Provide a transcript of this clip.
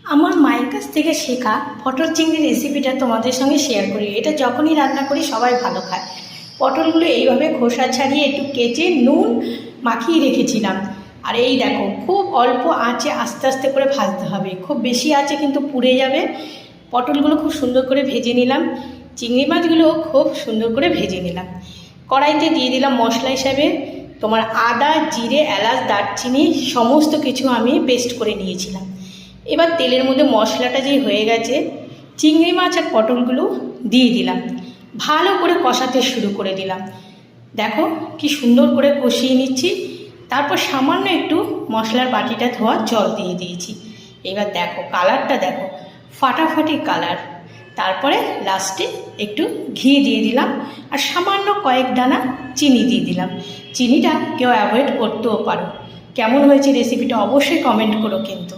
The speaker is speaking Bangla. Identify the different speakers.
Speaker 1: আমার মায়ের কাছ থেকে শেখা পটল চিংড়ি রেসিপিটা তোমাদের সঙ্গে শেয়ার করি। এটা যখনই রান্না করি সবাই ভালো খায়। পটলগুলো এইভাবে খোসা ছাড়িয়ে একটু কেচে নুন মাখিয়ে রেখেছিলাম। আর এই দেখো, খুব অল্প আঁচে আস্তে আস্তে করে ভাজতে হবে, খুব বেশি আঁচে কিন্তু পুড়ে যাবে। পটলগুলো খুব সুন্দর করে ভেজে নিলাম, চিংড়ি মাছগুলো খুব সুন্দর করে ভেজে নিলাম। কড়াইতে দিয়ে দিলাম মশলা হিসাবে তোমার আদা, জিরে, এলাচ, দারচিনি সমস্ত কিছু আমি পেস্ট করে নিয়েছিলাম। এবার তেলের মধ্যে মশলাটা যেই হয়ে গেছে, চিংড়ি মাছ আর পটলগুলো দিয়ে দিলাম, ভালো করে কষাতে শুরু করে দিলাম। দেখো কি সুন্দর করে কষিয়ে নিচ্ছি। তারপর সামান্য একটু মশলার বাটিটা ধোয়া জল দিয়ে দিয়েছি। এবার দেখো কালারটা দেখো, ফাটাফাটি কালার। তারপরে লাস্টে একটু ঘি দিয়ে দিলাম আর সামান্য কয়েক দানা চিনি দিয়ে দিলাম। চিনিটা কেউ অ্যাভয়েড করতেও পারো। কেমন হয়েছে রেসিপিটা অবশ্যই কমেন্ট করো কিন্তু।